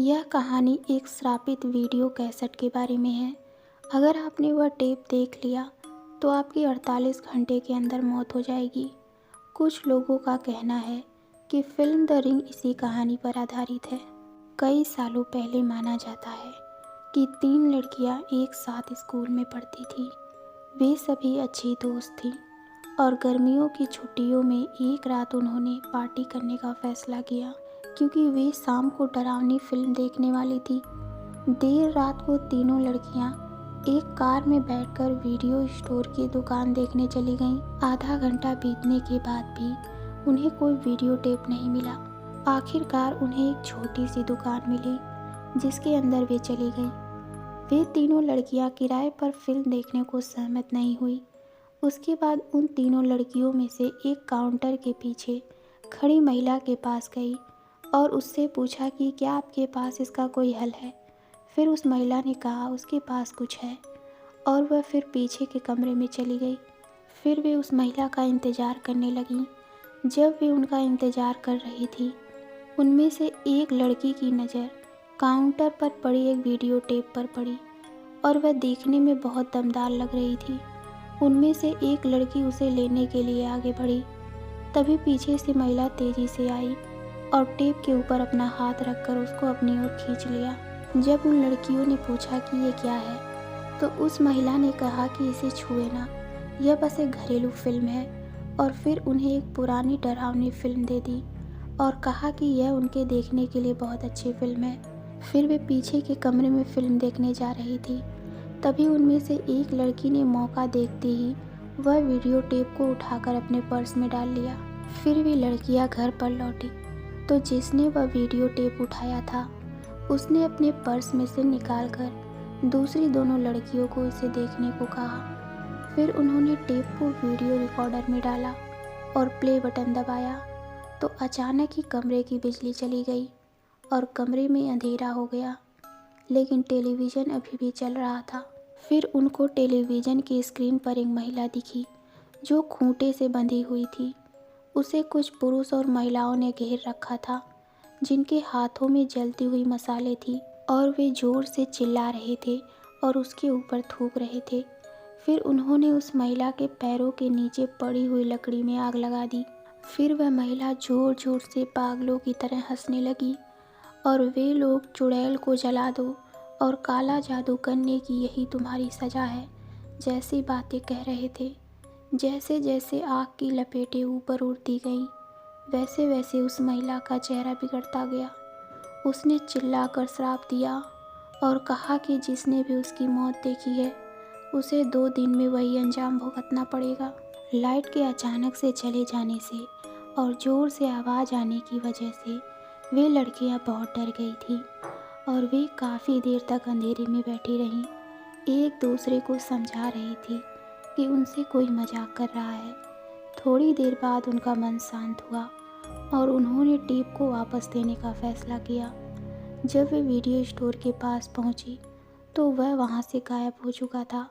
यह कहानी एक श्रापित वीडियो कैसेट के बारे में है। अगर आपने वह टेप देख लिया तो आपकी 48 घंटे के अंदर मौत हो जाएगी। कुछ लोगों का कहना है कि फिल्म द रिंग इसी कहानी पर आधारित है। कई सालों पहले माना जाता है कि 3 लड़कियां एक साथ स्कूल में पढ़ती थीं। वे सभी अच्छी दोस्त थीं और गर्मियों की छुट्टियों में एक रात उन्होंने पार्टी करने का फैसला किया, क्योंकि वे शाम को डरावनी फिल्म देखने वाली थी। देर रात को तीनों लड़कियां एक कार में बैठकर वीडियो स्टोर की दुकान देखने चली गईं। आधा घंटा बीतने के बाद भी उन्हें कोई वीडियो टेप नहीं मिला। आखिरकार उन्हें एक छोटी सी दुकान मिली जिसके अंदर वे चली गईं। वे तीनों लड़कियां किराए पर फिल्म देखने को सहमत नहीं हुई। उसके बाद उन तीनों लड़कियों में से एक काउंटर के पीछे खड़ी महिला के पास गई और उससे पूछा कि क्या आपके पास इसका कोई हल है। फिर उस महिला ने कहा उसके पास कुछ है और वह फिर पीछे के कमरे में चली गई। फिर वे उस महिला का इंतज़ार करने लगीं। जब वे उनका इंतज़ार कर रही थी, उनमें से एक लड़की की नज़र काउंटर पर पड़ी एक वीडियो टेप पर पड़ी और वह देखने में बहुत दमदार लग रही थी। उनमें से एक लड़की उसे लेने के लिए आगे बढ़ी। तभी पीछे से महिला तेज़ी से आई और टेप के ऊपर अपना हाथ रखकर उसको अपनी ओर खींच लिया। जब उन लड़कियों ने पूछा कि ये क्या है, तो उस महिला ने कहा कि इसे छुए ना, यह बस एक घरेलू फिल्म है। और फिर उन्हें एक पुरानी डरावनी फिल्म दे दी और कहा कि यह उनके देखने के लिए बहुत अच्छी फिल्म है। फिर वे पीछे के कमरे में फिल्म देखने जा रही थी। तभी उनमें से एक लड़की ने मौका देखते ही वह वीडियो टेप को उठाकर अपने पर्स में डाल लिया। फिर वे लड़कियां घर पर लौटी तो जिसने वह वीडियो टेप उठाया था उसने अपने पर्स में से निकालकर दूसरी दोनों लड़कियों को इसे देखने को कहा। फिर उन्होंने टेप को वीडियो रिकॉर्डर में डाला और प्ले बटन दबाया तो अचानक ही कमरे की बिजली चली गई और कमरे में अंधेरा हो गया, लेकिन टेलीविज़न अभी भी चल रहा था। फिर उनको टेलीविज़न की स्क्रीन पर एक महिला दिखी जो खूंटे से बंधी हुई थी। उसे कुछ पुरुष और महिलाओं ने घेर रखा था जिनके हाथों में जलती हुई मसाले थी और वे ज़ोर से चिल्ला रहे थे और उसके ऊपर थूक रहे थे। फिर उन्होंने उस महिला के पैरों के नीचे पड़ी हुई लकड़ी में आग लगा दी। फिर वह महिला ज़ोर ज़ोर से पागलों की तरह हंसने लगी और वे लोग चुड़ैल को जला दो और काला जादू करने की यही तुम्हारी सज़ा है जैसी बातें कह रहे थे। जैसे जैसे आग की लपेटें ऊपर उड़ती गईं, वैसे वैसे उस महिला का चेहरा बिगड़ता गया। उसने चिल्लाकर श्राप दिया और कहा कि जिसने भी उसकी मौत देखी है उसे 2 दिन में वही अंजाम भुगतना पड़ेगा। लाइट के अचानक से चले जाने से और ज़ोर से आवाज़ आने की वजह से वे लड़कियां बहुत डर गई थीं और वे काफ़ी देर तक अंधेरे में बैठी रहीं। एक दूसरे को समझा रही थी कि उनसे कोई मजाक कर रहा है। थोड़ी देर बाद उनका मन शांत हुआ और उन्होंने टेप को वापस देने का फैसला किया। जब वे वीडियो स्टोर के पास पहुंची तो वह वहां से गायब हो चुका था।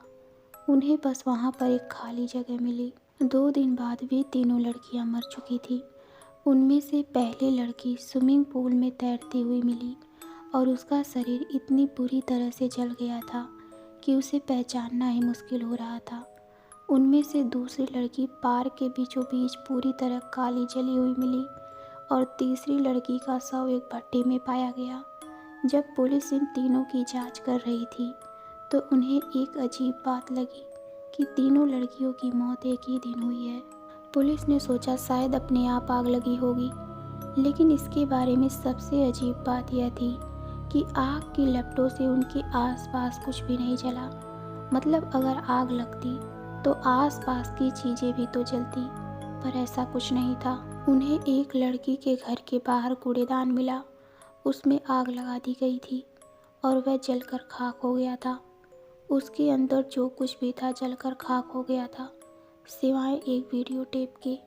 उन्हें बस वहां पर एक खाली जगह मिली। 2 दिन बाद वे तीनों लड़कियां मर चुकी थी। उनमें से पहली लड़की स्विमिंग पूल में तैरती हुई मिली और उसका शरीर इतनी बुरी तरह से जल गया था कि उसे पहचानना ही मुश्किल हो रहा था। उनमें से दूसरी लड़की पार्क के बीचों बीच पूरी तरह काली जली हुई मिली और तीसरी लड़की का शव एक भट्टे में पाया गया। जब पुलिस इन तीनों की जांच कर रही थी तो उन्हें एक अजीब बात लगी कि तीनों लड़कियों की मौत एक ही दिन हुई है। पुलिस ने सोचा शायद अपने आप आग लगी होगी, लेकिन इसके बारे में सबसे अजीब बात यह थी कि आग की लपटों से उनके आसपास कुछ भी नहीं जला। मतलब अगर आग लगती तो आसपास की चीज़ें भी तो जलती, पर ऐसा कुछ नहीं था। उन्हें एक लड़की के घर के बाहर कूड़ेदान मिला, उसमें आग लगा दी गई थी और वह जलकर खाक हो गया था। उसके अंदर जो कुछ भी था जलकर खाक हो गया था, सिवाय एक वीडियो टेप के।